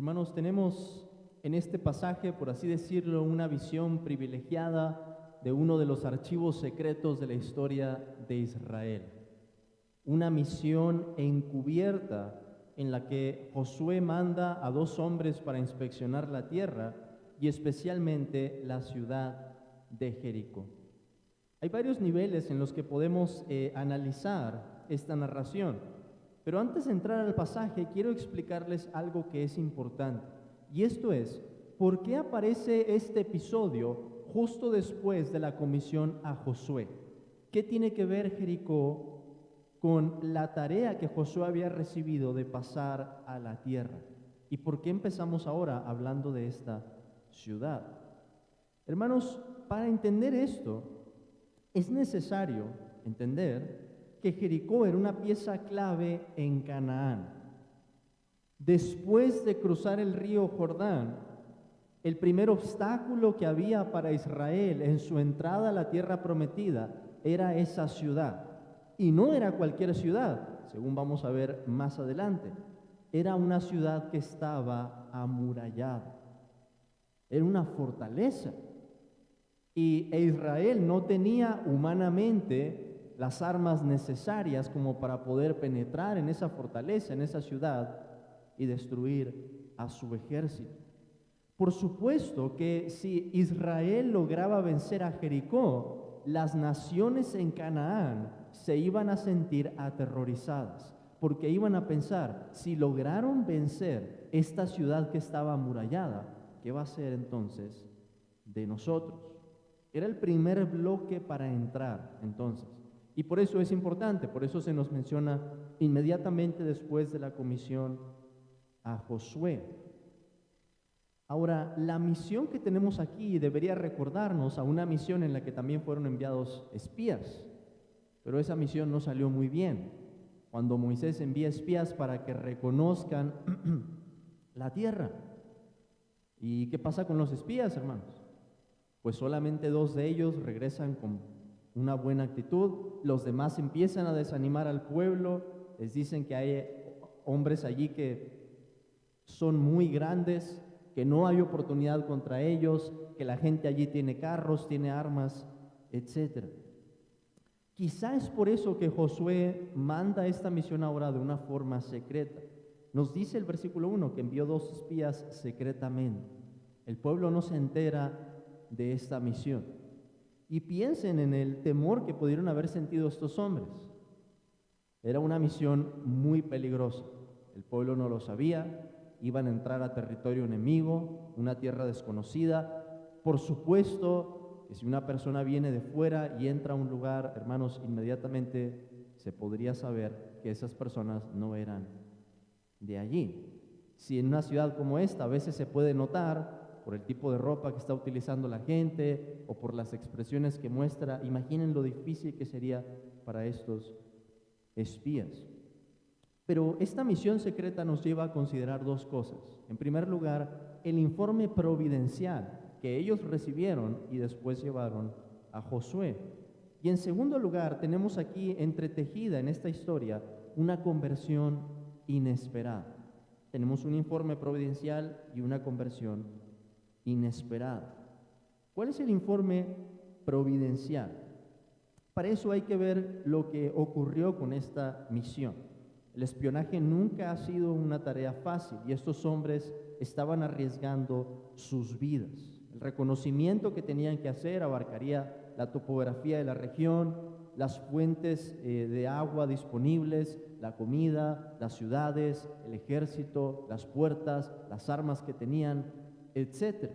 Hermanos, tenemos en este pasaje, por así decirlo, una visión privilegiada de uno de los archivos secretos de la historia de Israel. Una misión encubierta en la que Josué manda a dos hombres para inspeccionar la tierra y especialmente la ciudad de Jericó. Hay varios niveles en los que podemos analizar esta narración, pero antes de entrar al pasaje quiero explicarles algo que es importante, y esto es, ¿por qué aparece este episodio justo después de la comisión a Josué? ¿Qué tiene que ver Jericó con la tarea que Josué había recibido de pasar a la tierra? ¿Y por qué empezamos ahora hablando de esta ciudad? Hermanos, para entender esto, es necesario entender que Jericó era una pieza clave en Canaán. Después de cruzar el río Jordán, el primer obstáculo que había para Israel en su entrada a la tierra prometida era esa ciudad. Y no era cualquier ciudad, según vamos a ver más adelante. Era una ciudad que estaba amurallada. Era una fortaleza. Y Israel no tenía humanamente las armas necesarias como para poder penetrar en esa fortaleza, en esa ciudad y destruir a su ejército. Por supuesto que si Israel lograba vencer a Jericó, las naciones en Canaán se iban a sentir aterrorizadas, porque iban a pensar, si lograron vencer esta ciudad que estaba amurallada, ¿qué va a ser entonces de nosotros? Era el primer bloque para entrar, entonces. Y por eso es importante, por eso se nos menciona inmediatamente después de la comisión a Josué. Ahora, la misión que tenemos aquí debería recordarnos a una misión en la que también fueron enviados espías, pero esa misión no salió muy bien. Cuando Moisés envía espías para que reconozcan la tierra. ¿Y qué pasa con los espías, hermanos? Pues solamente 2 de ellos regresan con una buena actitud, los demás empiezan a desanimar al pueblo, les dicen que hay hombres allí que son muy grandes, que no hay oportunidad contra ellos, que la gente allí tiene carros, tiene armas, etc. Quizá es por eso que Josué manda esta misión ahora de una forma secreta. Nos dice el versículo 1 que envió 2 espías secretamente. El pueblo no se entera de esta misión. Y piensen en el temor que pudieron haber sentido estos hombres. Era una misión muy peligrosa. El pueblo no lo sabía, iban a entrar a territorio enemigo, una tierra desconocida. Por supuesto que si una persona viene de fuera y entra a un lugar, hermanos, inmediatamente se podría saber que esas personas no eran de allí. Si en una ciudad como esta a veces se puede notar por el tipo de ropa que está utilizando la gente o por las expresiones que muestra, imaginen lo difícil que sería para estos espías. Pero esta misión secreta nos lleva a considerar 2 cosas. En primer lugar, el informe providencial que ellos recibieron y después llevaron a Josué. Y en segundo lugar, tenemos aquí entretejida en esta historia una conversión inesperada. Tenemos un informe providencial y una conversión inesperada. ¿Cuál es el informe providencial? Para eso hay que ver lo que ocurrió con esta misión. El espionaje nunca ha sido una tarea fácil y estos hombres estaban arriesgando sus vidas. El reconocimiento que tenían que hacer abarcaría la topografía de la región, las fuentes de agua disponibles, la comida, las ciudades, el ejército, las puertas, las armas que tenían, etc.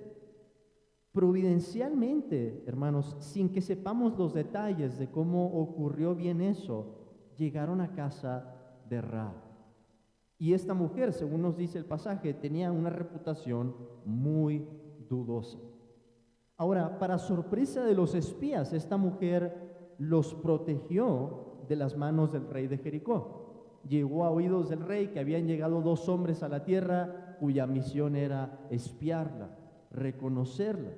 Providencialmente, hermanos, sin que sepamos los detalles de cómo ocurrió bien eso, llegaron a casa de Rahab. Y esta mujer, según nos dice el pasaje, tenía una reputación muy dudosa. Ahora, para sorpresa de los espías, esta mujer los protegió de las manos del rey de Jericó. Llegó a oídos del rey que habían llegado 2 hombres a la tierra cuya misión era espiarla, reconocerla.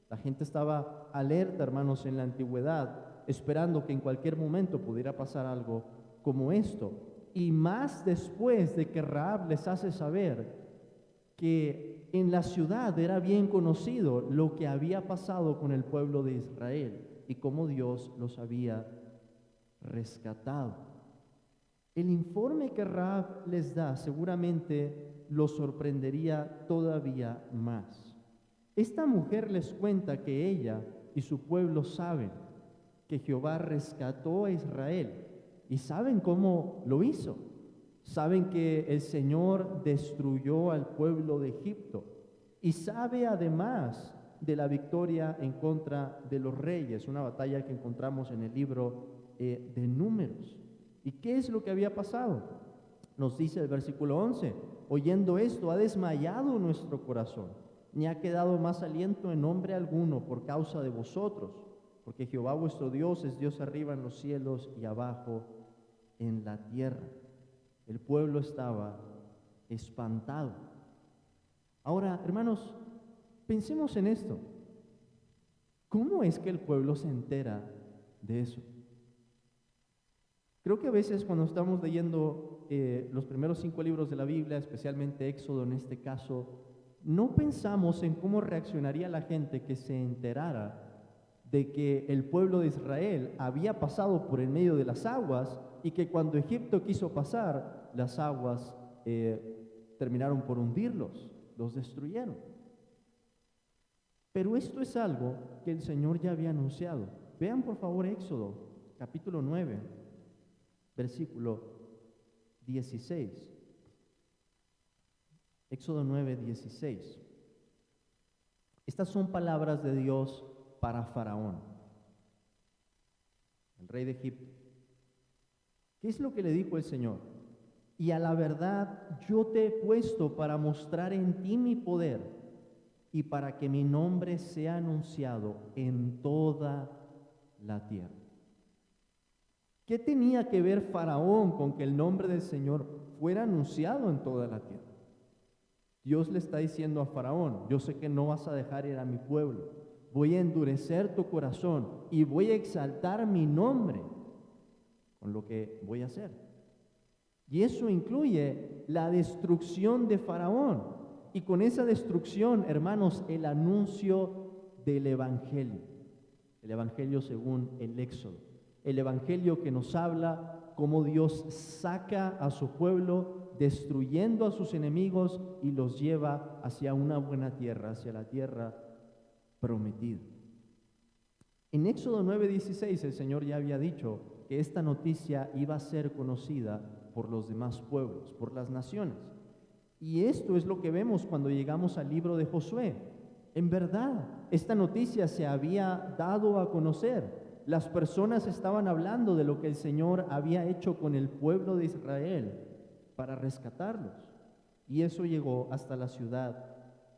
La gente estaba alerta, hermanos, en la antigüedad, esperando que en cualquier momento pudiera pasar algo como esto. Y más después de que Rahab les hace saber que en la ciudad era bien conocido lo que había pasado con el pueblo de Israel y cómo Dios los había rescatado. El informe que Rahab les da seguramente los sorprendería todavía más. Esta mujer les cuenta que ella y su pueblo saben que Jehová rescató a Israel y saben cómo lo hizo. Saben que el Señor destruyó al pueblo de Egipto y sabe además de la victoria en contra de los reyes, una batalla que encontramos en el libro de Números. ¿Y qué es lo que había pasado? Nos dice el versículo 11, oyendo esto, ha desmayado nuestro corazón, ni ha quedado más aliento en hombre alguno por causa de vosotros, porque Jehová vuestro Dios es Dios arriba en los cielos y abajo en la tierra. El pueblo estaba espantado. Ahora, hermanos, pensemos en esto. ¿Cómo es que el pueblo se entera de eso? Creo que a veces cuando estamos leyendo los primeros 5 libros de la Biblia, especialmente Éxodo en este caso, no pensamos en cómo reaccionaría la gente que se enterara de que el pueblo de Israel había pasado por el medio de las aguas y que cuando Egipto quiso pasar, las aguas terminaron por hundirlos, los destruyeron. Pero esto es algo que el Señor ya había anunciado. Vean por favor Éxodo, capítulo 9, versículo 16. Éxodo 9, 16. Estas son palabras de Dios para Faraón, el rey de Egipto. ¿Qué es lo que le dijo el Señor? Y a la verdad yo te he puesto para mostrar en ti mi poder y para que mi nombre sea anunciado en toda la tierra. ¿Qué tenía que ver Faraón con que el nombre del Señor fuera anunciado en toda la tierra? Dios le está diciendo a Faraón, yo sé que no vas a dejar ir a mi pueblo, voy a endurecer tu corazón y voy a exaltar mi nombre con lo que voy a hacer. Y eso incluye la destrucción de Faraón. Y con esa destrucción, hermanos, el anuncio del Evangelio. El Evangelio según el Éxodo. El Evangelio que nos habla cómo Dios saca a su pueblo, destruyendo a sus enemigos y los lleva hacia una buena tierra, hacia la tierra prometida. En Éxodo 9:16 el Señor ya había dicho que esta noticia iba a ser conocida por los demás pueblos, por las naciones. Y esto es lo que vemos cuando llegamos al libro de Josué. En verdad, esta noticia se había dado a conocer. Las personas estaban hablando de lo que el Señor había hecho con el pueblo de Israel para rescatarlos. Y eso llegó hasta la ciudad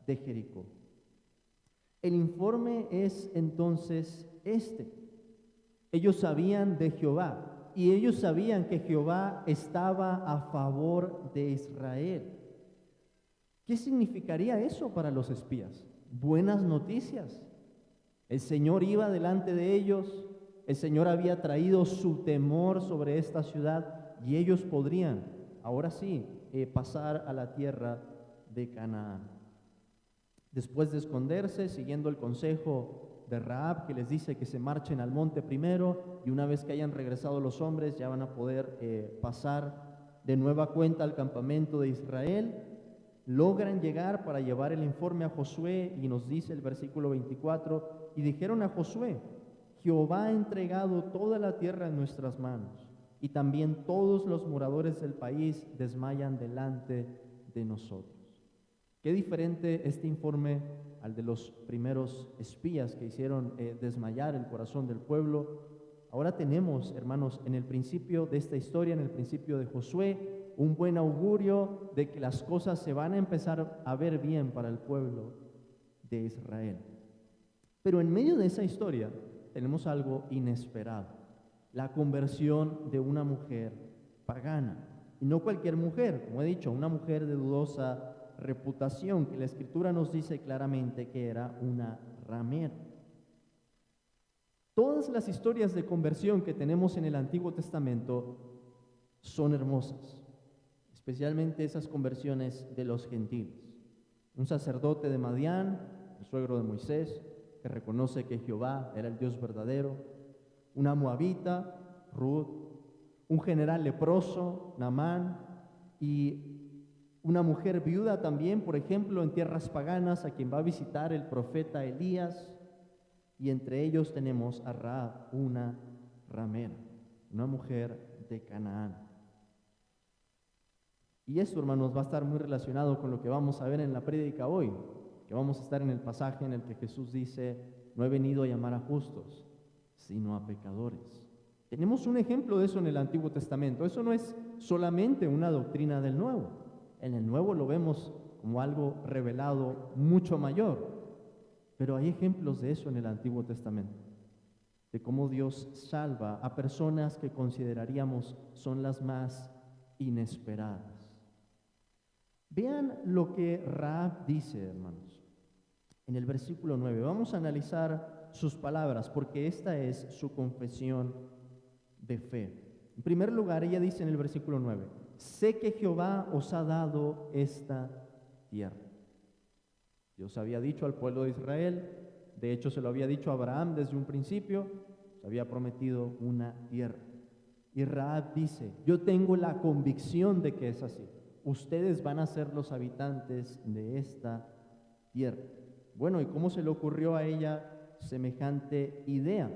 de Jericó. El informe es entonces este. Ellos sabían de Jehová y ellos sabían que Jehová estaba a favor de Israel. ¿Qué significaría eso para los espías? Buenas noticias. El Señor iba delante de ellos, el Señor había traído su temor sobre esta ciudad y ellos podrían, ahora sí, pasar a la tierra de Canaán. Después de esconderse, siguiendo el consejo de Rahab, que les dice que se marchen al monte primero, y una vez que hayan regresado los hombres, ya van a poder pasar de nueva cuenta al campamento de Israel. Logran llegar para llevar el informe a Josué, y nos dice el versículo 24, y dijeron a Josué, Jehová ha entregado toda la tierra en nuestras manos, y también todos los moradores del país desmayan delante de nosotros. Qué diferente este informe al de los primeros espías que hicieron desmayar el corazón del pueblo. Ahora tenemos, hermanos, en el principio de esta historia, en el principio de Josué, un buen augurio de que las cosas se van a empezar a ver bien para el pueblo de Israel. Pero en medio de esa historia tenemos algo inesperado, la conversión de una mujer pagana. Y no cualquier mujer, como he dicho, una mujer de dudosa reputación, que la Escritura nos dice claramente que era una ramera. Todas las historias de conversión que tenemos en el Antiguo Testamento son hermosas, especialmente esas conversiones de los gentiles. Un sacerdote de Madián, el suegro de Moisés, que reconoce que Jehová era el Dios verdadero. Una moabita, Ruth. Un general leproso, Naamán. Y una mujer viuda también, por ejemplo, en tierras paganas, a quien va a visitar el profeta Elías. Y entre ellos tenemos a Rahab, una ramera, una mujer de Canaán. Y esto, hermanos, va a estar muy relacionado con lo que vamos a ver en la prédica hoy, que vamos a estar en el pasaje en el que Jesús dice: no he venido a llamar a justos, sino a pecadores. Tenemos un ejemplo de eso en el Antiguo Testamento. Eso no es solamente una doctrina del Nuevo. En el Nuevo lo vemos como algo revelado mucho mayor. Pero hay ejemplos de eso en el Antiguo Testamento, de cómo Dios salva a personas que consideraríamos son las más inesperadas. Vean lo que Rahab dice, hermanos, en el versículo 9. Vamos a analizar sus palabras, porque esta es su confesión de fe. En primer lugar, ella dice en el versículo 9: sé que Jehová os ha dado esta tierra. Dios había dicho al pueblo de Israel, de hecho se lo había dicho a Abraham desde un principio, se había prometido una tierra. Y Rahab dice: yo tengo la convicción de que es así. Ustedes van a ser los habitantes de esta tierra. Bueno, ¿y cómo se le ocurrió a ella semejante idea?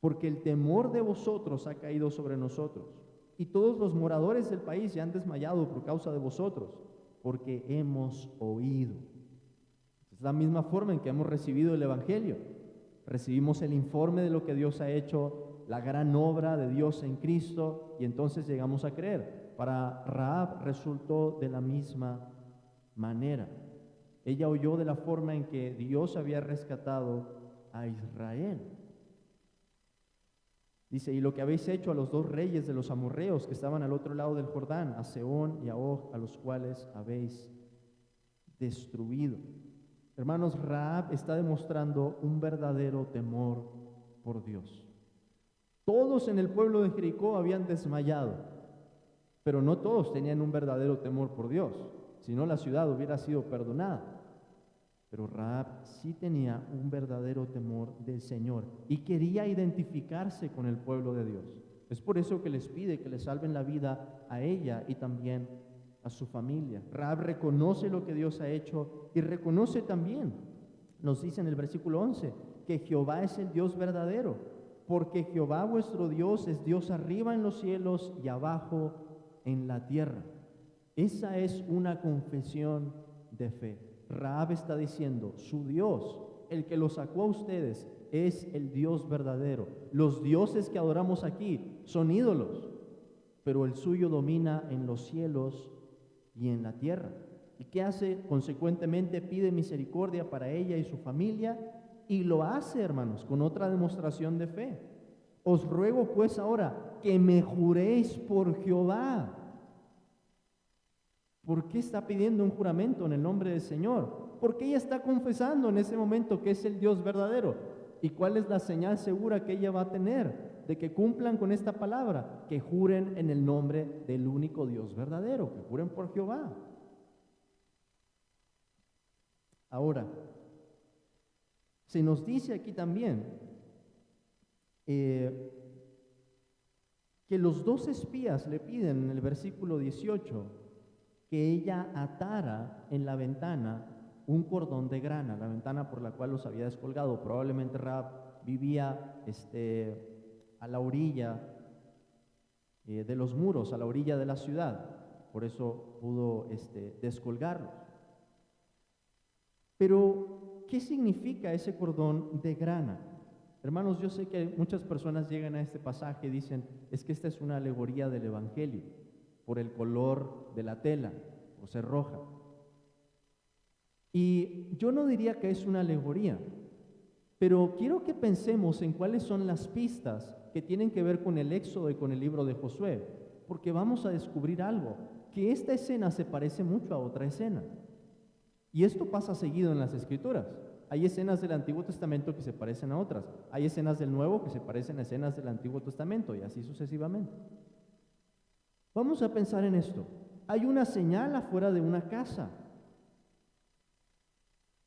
Porque el temor de vosotros ha caído sobre nosotros, y todos los moradores del país se han desmayado por causa de vosotros, porque hemos oído. Es la misma forma en que hemos recibido el Evangelio. Recibimos el informe de lo que Dios ha hecho, la gran obra de Dios en Cristo, y entonces llegamos a creer. Para Rahab resultó de la misma manera. Ella oyó de la forma en que Dios había rescatado a Israel. Dice: y lo que habéis hecho a los dos reyes de los amorreos que estaban al otro lado del Jordán, a Sehón y a Og, a los cuales habéis destruido. Hermanos, Rahab está demostrando un verdadero temor por Dios. Todos en el pueblo de Jericó habían desmayado, pero no todos tenían un verdadero temor por Dios, si no la ciudad hubiera sido perdonada. Pero Rahab sí tenía un verdadero temor del Señor y quería identificarse con el pueblo de Dios. Es por eso que les pide que le salven la vida a ella y también a su familia. Rahab reconoce lo que Dios ha hecho y reconoce también, nos dice en el versículo 11, que Jehová es el Dios verdadero, porque Jehová vuestro Dios es Dios arriba en los cielos y abajo en la tierra. Esa es una confesión de fe. Rahab está diciendo: su Dios, el que los sacó a ustedes, es el Dios verdadero. Los dioses que adoramos aquí son ídolos, pero el suyo domina en los cielos y en la tierra. ¿Y qué hace? Consecuentemente pide misericordia para ella y su familia, y lo hace, hermanos, con otra demostración de fe. Os ruego pues ahora que me juréis por Jehová. ¿Por qué está pidiendo un juramento en el nombre del Señor? Porque ella está confesando en ese momento que es el Dios verdadero. ¿Y cuál es la señal segura que ella va a tener de que cumplan con esta palabra? Que juren en el nombre del único Dios verdadero, que juren por Jehová. Ahora, se nos dice aquí también que los dos espías le piden en el versículo 18 que ella atara en la ventana un cordón de grana, la ventana por la cual los había descolgado. Probablemente Rahab vivía a la orilla de los muros, a la orilla de la ciudad, por eso pudo descolgarlos. Pero, ¿qué significa ese cordón de grana? Hermanos, yo sé que muchas personas llegan a este pasaje y dicen: es que esta es una alegoría del Evangelio, por el color de la tela, por ser roja. Y yo no diría que es una alegoría, pero quiero que pensemos en cuáles son las pistas que tienen que ver con el Éxodo y con el libro de Josué, porque vamos a descubrir algo, que esta escena se parece mucho a otra escena. Y esto pasa seguido en las Escrituras. Hay escenas del Antiguo Testamento que se parecen a otras, hay escenas del Nuevo que se parecen a escenas del Antiguo Testamento, y así sucesivamente. Vamos a pensar en esto. Hay una señal afuera de una casa.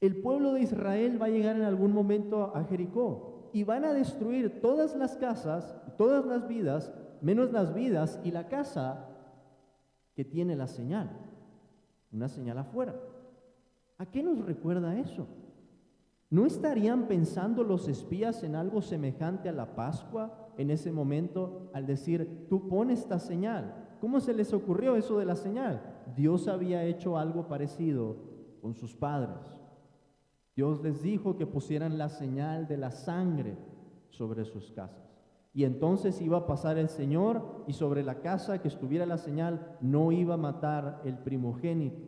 El pueblo de Israel va a llegar en algún momento a Jericó y van a destruir todas las casas, todas las vidas, menos las vidas y la casa que tiene la señal, una señal afuera. ¿A qué nos recuerda eso? ¿No estarían pensando los espías en algo semejante a la Pascua en ese momento al decir, tú pon esta señal? ¿Cómo se les ocurrió eso de la señal? Dios había hecho algo parecido con sus padres. Dios les dijo que pusieran la señal de la sangre sobre sus casas. Y entonces iba a pasar el Señor y sobre la casa que estuviera la señal no iba a matar el primogénito.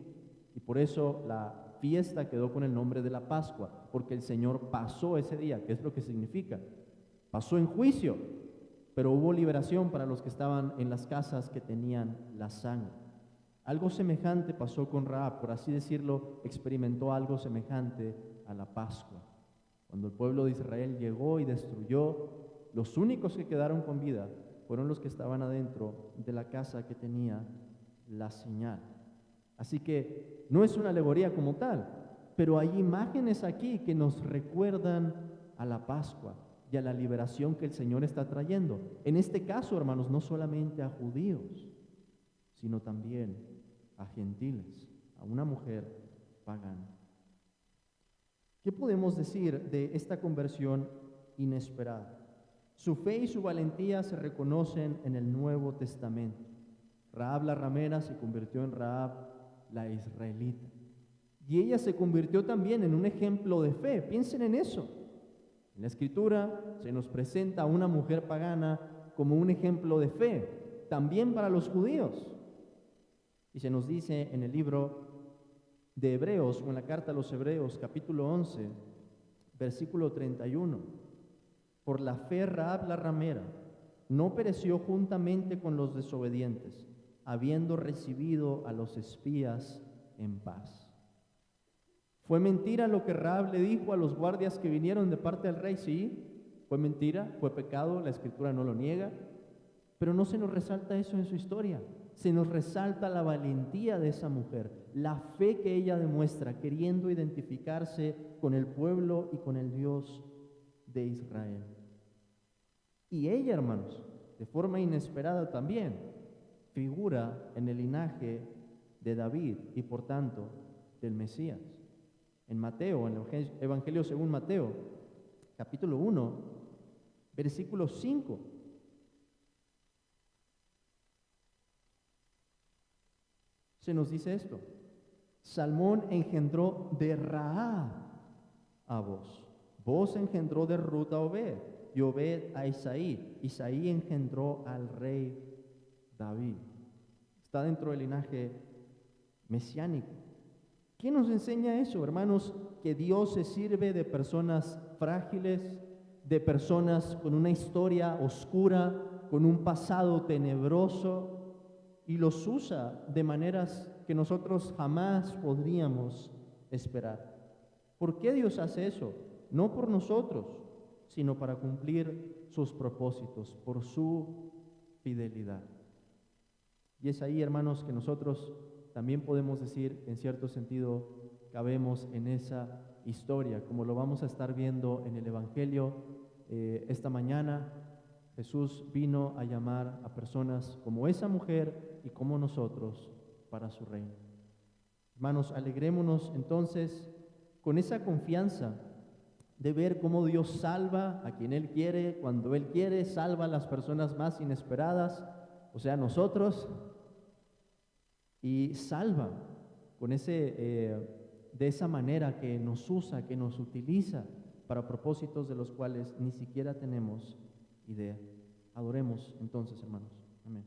Y por eso la fiesta quedó con el nombre de la Pascua, porque el Señor pasó ese día. ¿Qué es lo que significa? Pasó en juicio, pero hubo liberación para los que estaban en las casas que tenían la sangre. Algo semejante pasó con Rahab, por así decirlo, experimentó algo semejante a la Pascua. Cuando el pueblo de Israel llegó y destruyó, los únicos que quedaron con vida fueron los que estaban adentro de la casa que tenía la señal. Así que no es una alegoría como tal, pero hay imágenes aquí que nos recuerdan a la Pascua y a la liberación que el Señor está trayendo. En este caso, hermanos, no solamente a judíos, sino también a gentiles, a una mujer pagana. ¿Qué podemos decir de esta conversión inesperada? Su fe y su valentía se reconocen en el Nuevo Testamento. Rahab la ramera se convirtió en Rahab la israelita. Y ella se convirtió también en un ejemplo de fe. Piensen en eso. En la Escritura se nos presenta a una mujer pagana como un ejemplo de fe, también para los judíos. Y se nos dice en el libro de Hebreos, o en la carta a los Hebreos, capítulo 11, versículo 31. Por la fe Rahab la ramera no pereció juntamente con los desobedientes, habiendo recibido a los espías en paz. ¿Fue mentira lo que Rahab le dijo a los guardias que vinieron de parte del rey? Sí, fue mentira, fue pecado, la Escritura no lo niega, pero no se nos resalta eso en su historia. Se nos resalta la valentía de esa mujer, la fe que ella demuestra, queriendo identificarse con el pueblo y con el Dios de Israel. Y ella, hermanos, de forma inesperada también, figura en el linaje de David y por tanto del Mesías. En Mateo, en el Evangelio según Mateo, capítulo 1, versículo 5. Se nos dice esto: Salmón engendró de Rahab a Booz, Booz engendró de Ruth a Obed, y Obed a Isaí, Isaí engendró al rey David. Está dentro del linaje mesiánico. ¿Qué nos enseña eso, hermanos? Que Dios se sirve de personas frágiles, de personas con una historia oscura, con un pasado tenebroso, y los usa de maneras que nosotros jamás podríamos esperar. ¿Por qué Dios hace eso? No por nosotros, sino para cumplir sus propósitos, por su fidelidad. Y es ahí, hermanos, que nosotros también podemos decir, en cierto sentido, cabemos en esa historia, como lo vamos a estar viendo en el Evangelio esta mañana. Jesús vino a llamar a personas como esa mujer y como nosotros para su reino. Hermanos, alegrémonos entonces con esa confianza de ver cómo Dios salva a quien Él quiere, cuando Él quiere, salva a las personas más inesperadas, o sea, nosotros, y salva con de esa manera que nos usa, que nos utiliza para propósitos de los cuales ni siquiera tenemos idea. Adoremos entonces, hermanos. Amén.